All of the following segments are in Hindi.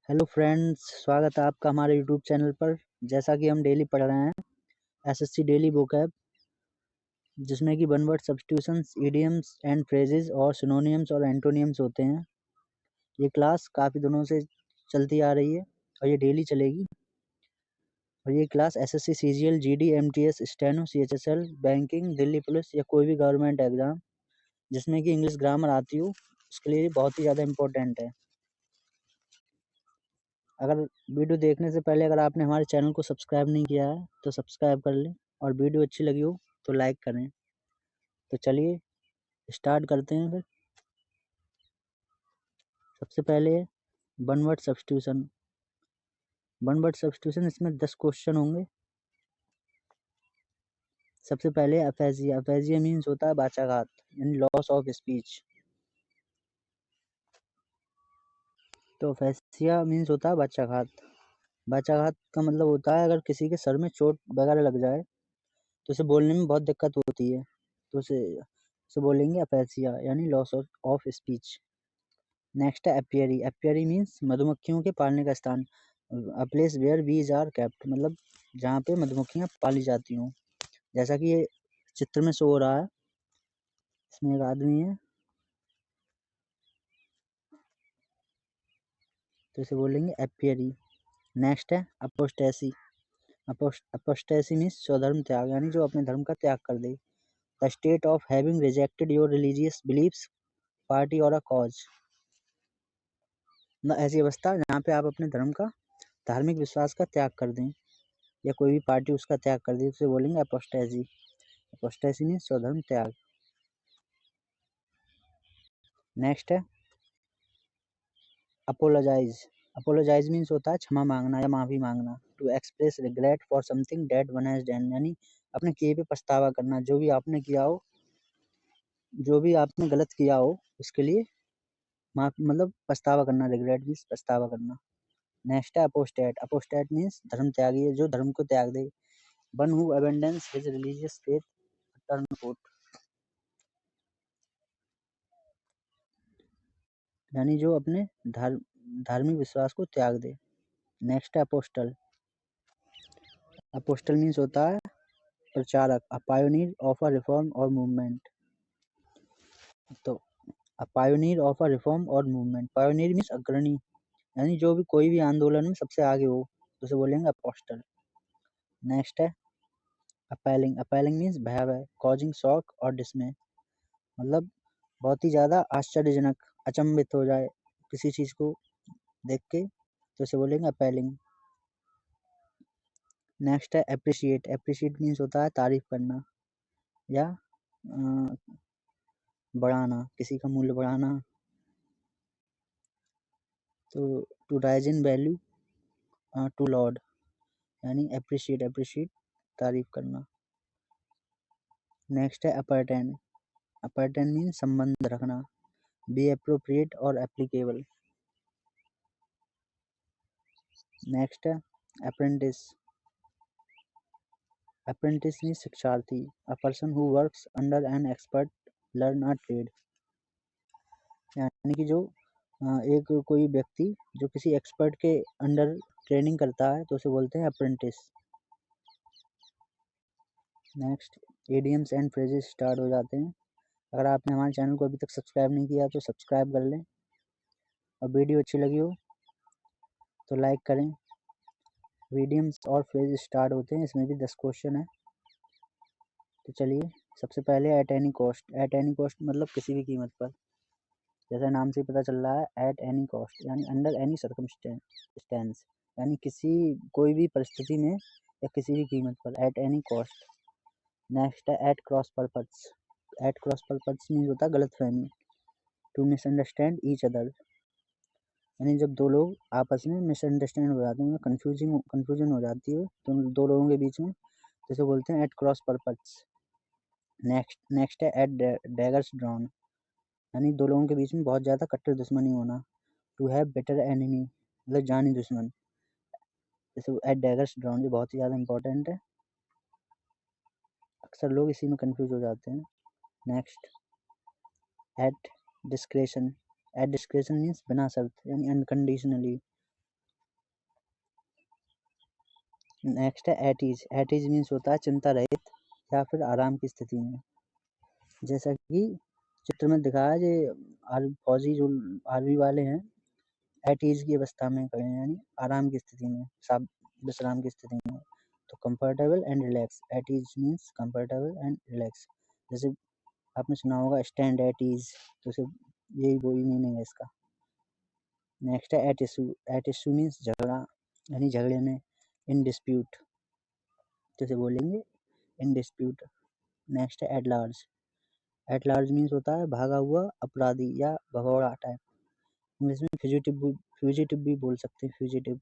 हेलो फ्रेंड्स, स्वागत है आपका हमारे यूट्यूब चैनल पर। जैसा कि हम डेली पढ़ रहे हैं एसएससी डेली वोकैब, जिसमें कि one word substitutions, idioms and phrases और सिनोनियम्स और एंटोनियम्स होते हैं। ये क्लास काफ़ी दिनों से चलती आ रही है और ये डेली चलेगी। और ये class SSC CGL, GD, MTS, steno, CHSL, banking, Delhi police या कोई भी गवर्नमेंट एग्जाम जिसमें कि इंग्लिश ग्रामर आती हो, उसके लिए बहुत ही ज़्यादा इम्पोर्टेंट है। अगर वीडियो देखने से पहले अगर आपने हमारे चैनल को सब्सक्राइब नहीं किया है तो सब्सक्राइब कर लें, और वीडियो अच्छी लगी हो तो लाइक करें। तो चलिए स्टार्ट करते हैं फिर। सबसे पहले one word substitution. One word substitution, इसमें 10 क्वेश्चन होंगे। सबसे पहले अफेजिया। अफेजिया मीन्स होता है वाचाघात, यानी लॉस ऑफ स्पीच। तो अफेजिया मीन्स होता है वाचाघात। वाचाघात का मतलब होता है अगर किसी के सर में चोट वगैरह लग जाए तो उसे बोलने में बहुत दिक्कत होती है, तो उसे बोलेंगे अफेजिया, यानी लॉस ऑफ स्पीच। नेक्स्ट है एपियरी। एपियरी मीन्स मधुमक्खियों के पालने का स्थान। A place where bees are kept, मतलब जहाँ पे मधुमक्खियाँ पाली जाती हों। जैसा कि ये चित्र में शो हो रहा है, इसमें एक आदमी है, तो इसे बोलेंगे एपियरी। नेक्स्ट है अपोस्टेसी। अपोस्टेसी मीन्स स्वधर्म त्याग, यानी जो अपने धर्म का त्याग कर दे। The state of having rejected your religious beliefs, party or a cause. मतलब ऐसी अवस्था जहाँ पे आप अपने धर्म का, धार्मिक विश्वास का त्याग कर दें या कोई भी पार्टी उसका त्याग कर दी, उसे बोलेंगे अपोस्टेसी। अपोस्टेसी मीन्स स्वधर्म त्याग। नेक्स्ट है अपोलोजाइज। अपोलोजाइज मीन्स होता है क्षमा मांगना या माफी मांगना। To express regret for something that one has done, यानी अपने किए पे पछतावा करना। जो भी आपने किया हो, जो भी आपने गलत किया हो, उसके लिए माफी, मतलब पछतावा करना। रिग्रेट मीन्स पछतावा करना। नेक्स्ट है अपोस्टेट। अपोस्टेट मीन्स धर्म त्यागी, जो धर्म को त्याग दे। One who abandons his religious faith, turn fort, यानी जो अपने धार्मिक विश्वास को त्याग दे। नेक्स्ट है अपोस्टल। अपोस्टल मीन्स होता है प्रचारक, a pioneer of a reform or movement. तो a pioneer of a reform or movement. Pioneer means अग्रणी, यानी जो भी कोई भी आंदोलन में सबसे आगे हो, तो उसे बोलेंगे अपोस्टल। नेक्स्ट है अपैलिंग। अपैलिंग मीन्स भयावह, कॉजिंग शॉक और डिसमे, मतलब बहुत ही ज़्यादा आश्चर्यजनक, अचंभित हो जाए किसी चीज़ को देख के, तो उसे बोलेंगे अपैलिंग। नेक्स्ट है एप्रिशिएट। एप्रिशिएट मीन्स होता है तारीफ करना या बढ़ाना, किसी का मूल्य बढ़ाना। तो to rise in value to laud, यानी एप्रिशिएट, एप्रिशिएट तारीफ करना। नेक्स्ट है अपरटेन। अपरटेन मीन्स संबंध रखना, बी अप्रोप्रिएट और एप्लीकेबल। नेक्स्ट है अप्रेंटिस। अप्रेंटिस मीन्स शिक्षार्थी, a person who works under an expert learn a trade, यानी कि जो एक कोई व्यक्ति जो किसी एक्सपर्ट के अंडर ट्रेनिंग करता है, तो उसे बोलते हैं apprentice. Next idioms and phrases start हो जाते हैं। अगर आपने हमारे चैनल को अभी तक सब्सक्राइब नहीं किया तो सब्सक्राइब कर लें, और वीडियो अच्छी लगी हो तो लाइक करें। इडियम्स और फ्रेज स्टार्ट होते हैं, इसमें भी 10 क्वेश्चन है। तो चलिए सबसे पहले eight any cost. Eight any cost मतलब किसी भी कीमत पर, जैसा नाम से पता चल रहा है एट एनी कॉस्ट, यानी अंडर एनी सर्कमस्टेंस, यानी कोई भी परिस्थिति में या किसी भी कीमत पर, एट एनी कॉस्ट। नेक्स्ट है at cross purpose. At cross purpose means होता है गलतफहमी, टू मिसअंडरस्टैंड ईच अदर, यानी जब दो लोग आपस में मिसअंडरस्टैंड हो जाते हैं, कंफ्यूजन हो जाती है तो दो लोगों के बीच में, जैसे बोलते हैं एट क्रॉस पर्पस। नेक्स्ट है एट डैगर्स ड्रॉन, यानी दो लोगों के बीच में बहुत ज़्यादा कट्टर दुश्मनी होना। टू हैव बेटर एनिमी, मतलब जानी दुश्मन, जैसे एट डैगर्स ड्रॉन, ये बहुत ही ज़्यादा इंपॉर्टेंट है, अक्सर लोग इसी में कंफ्यूज हो जाते हैं। Next at discretion. At discretion means बिना शर्त, यानी अनकंडीशनली, नेक्स्ट है at ease. At ease means होता है चिंता रहित या फिर आराम की स्थिति में। जैसा कि चित्र में दिखाया है, ये फौजी जो आर्मी वाले हैं एट ईज की अवस्था में खड़े हैं, यानी आराम की स्थिति में, विश्राम की स्थिति में। तो comfortable and relax, at ease means comfortable and relax. जैसे आपने सुना होगा स्टैंड एट ईज, तो सिर्फ यही वही मीनिंग है इसका। नेक्स्ट है at issue. At issue means झगड़ा, यानी झगड़े में। इन डिस्प्यूट, तो इसे बोलेंगे इन डिस्प्यूट। नेक्स्ट है at large. At large means होता है भागा हुआ अपराधी या भगौड़ा टाइप। इंग्लिश में फ्यूजिटिव भी बोल सकते हैं, फ्यूजिटिव।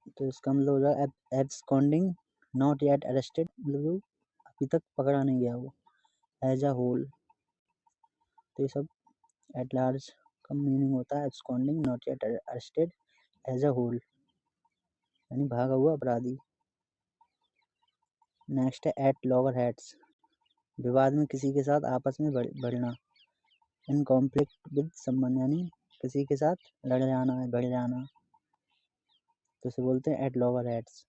तो इसका मतलब हो जाएगा एब्सकॉन्डिंग, नॉट येट अरेस्टेड, मतलब जो अभी तक पकड़ा नहीं गया वो। एज अ होल, तो ये सब एट लार्ज का मीनिंग होता है absconding, not yet arrested, as a whole, यानी भागा हुआ अपराधी। नेक्स्ट है एट लॉगर हेड्स। विवाद में किसी के साथ आपस में बढ़ना। इन कॉन्फ्लिक्ट विद समवन, यानी किसी के साथ लड़ जाना है, बढ़ जाना, तो इसे बोलते हैं at loggerheads.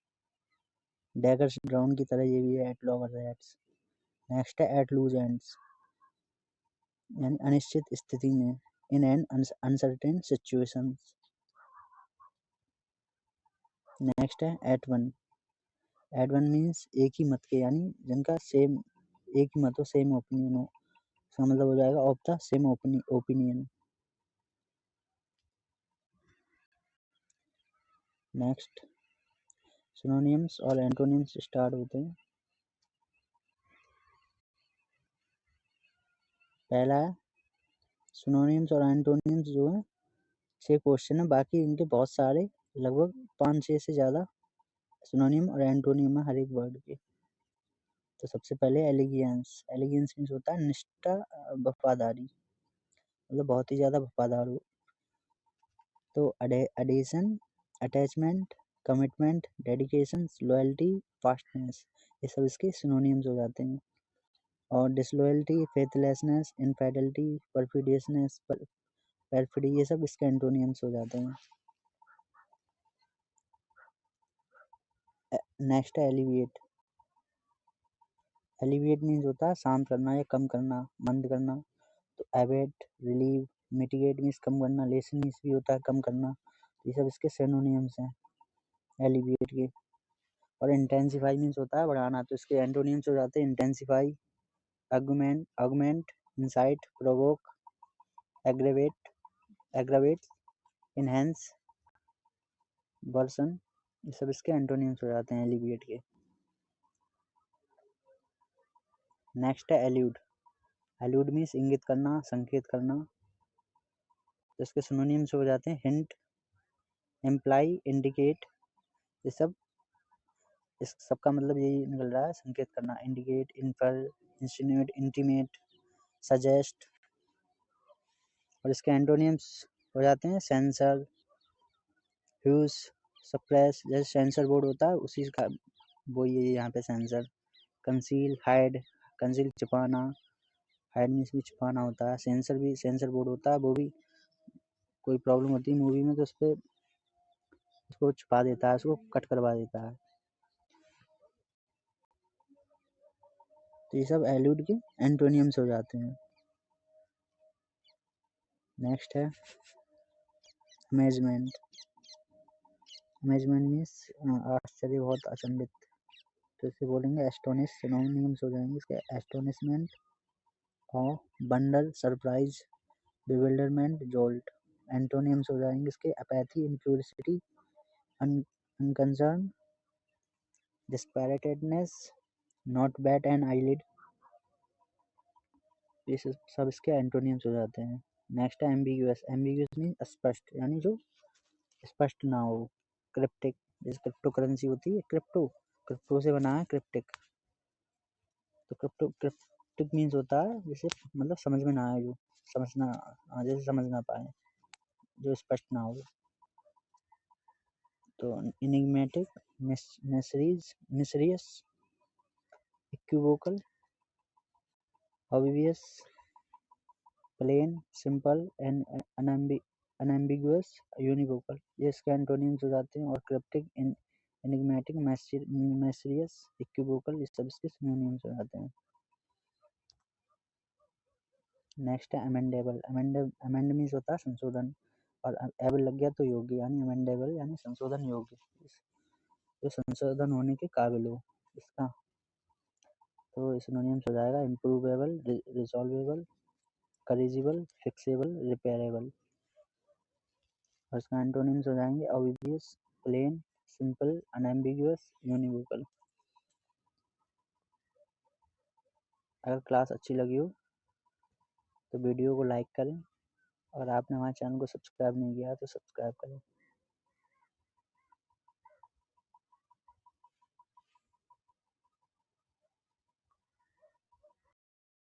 Daggers drawn की तरह ये भी है एट लॉगर हेड्स। नेक्स्ट है एट लूज एंड्स, यानी अनिश्चित स्थिति में। In an uncertain situation. Next है at one. At one means एक ही मत के, यानी जिनका सेम, एक ही मत हो, सेम ओपिनियन हो। इसका मतलब हो जाएगा of the same opinion. Next synonyms और एंटोनिम्स स्टार्ट होते हैं। पहला है सिनोनिम्स और एंटोनिम्स, जो है 6 क्वेश्चन है, बाकी इनके बहुत सारे, लगभग 5-6 से ज़्यादा सिनोनिम और एंटोनिम है हर एक वर्ड के। तो सबसे पहले एलिगेंस। एलिगेंस मीन्स होता है निष्ठा, वफादारी, मतलब बहुत ही ज़्यादा वफादार हो। तो adhesion, attachment, commitment, dedication, loyalty, fastness, ये सब इसके सिनोनिम्स हो जाते हैं। और डिसलॉयल्टी, फेथलेसनेस, इनफेडलिटी, परफिडियसनेस, परफिडी, ये सब इसके एंटोनिम्स हो जाते हैं। नेक्स्ट है एलिविएट। एलिविएट मीन्स होता है शांत करना या कम करना, मंद करना। तो एबेट, रिलीव, मिटिगेट मीन्स कम करना, लेसन मीन्स भी होता है कम करना। तो ये सब इसके सिनोनिम्स हैं एलिविएट के। और इंटेंसिफाई मीन्स होता है बढ़ाना, तो इसके एंटोनिम्स हो जाते हैं intensify, augment, incite, provoke, aggravate, enhance, worsen, ये सब इसके एंटोनिम्स हो जाते हैं एलिविएट के। नेक्स्ट है एल्यूड। एल्यूड मीन्स इंगित करना, संकेत करना। तो इसके सिनोनिम्स हो जाते हैं हिंट, इम्प्लाई, इंडिकेट, ये सब, इस सबका मतलब यही निकल रहा है संकेत करना। Indicate, infer, insinuate, intimate, suggest. और इसके एंटोनिम्स हो जाते हैं सेंसर, फ्यूज, सप्रेस। जैसे सेंसर बोर्ड होता है उसी का वो ये यहाँ पे सेंसर। कंसील, हाइड, कंसील छिपाना, हाइड मीन्स भी छिपाना होता है। सेंसर भी, सेंसर बोर्ड होता है, वो भी कोई प्रॉब्लम होती है मूवी में तो उस पर उसको छुपा देता है, उसको कट करवा देता है। तो ये सब एल्यूड के एंटोनियम्स हो जाते हैं। नेक्स्ट है अमेजमेंट। अमेजमेंट मीन्स आश्चर्य, बहुत अचंभित, तो इसे बोलेंगे एस्टोनिश। सिनोनिम्स हो जाएंगे इसके astonishment, awe, wonder, surprise, bewilderment, jolt. Antonyms हो जाएंगे इसके apathy, incuriosity, unconcern, dispiritedness, not bat an eyelid. ये सब इसके एंटोनिम्स हो जाते हैं। नेक्स्ट है एम्बिगुअस। एम्बिगुअस मीन अस्पष्ट, यानी जो स्पष्ट ना हो। क्रिप्टिक, जैसे क्रिप्टो करेंसी होती है, क्रिप्टो से बना है क्रिप्टिक। तो क्रिप्टिक मीन्स होता है जैसे मतलब समझ में ना आए, जो समझना, जैसे समझ ना पाए, जो स्पष्ट ना हो। तो enigmatic, mysterious, equivocal, obvious, plain, simple and unambiguous, univocal, ये इसके एंटोनिम्स हो जाते हैं। और क्रिप्टिक, एनिग्मेटिक, मैस्टीरियस, इक्विवोकल, ये सब इसके सिनोनिम्स हो जाते हैं। नेक्स्ट है अमेंडेबल। अमेंड मीन्स होता है संशोधन, और एबल लग गया तो योग्य, यानी अमेंडेबल यानी संशोधन योग्य, जो संशोधन होने के काबिल हो इसका। तो सिनोनिम्स हो जाएगा इम्प्रूवेबल, रिजॉल्वेबल, करेजिबल, फिक्सेबल, रिपेयरेबल। और इसका एंटोनिम्स हो जाएंगे ऑब्वियस, प्लेन, सिंपल, अनएम्बिगुअस, यूनिवोकल। अगर क्लास अच्छी लगी हो तो वीडियो को लाइक करें, और आपने हमारे चैनल को सब्सक्राइब नहीं किया तो सब्सक्राइब करें।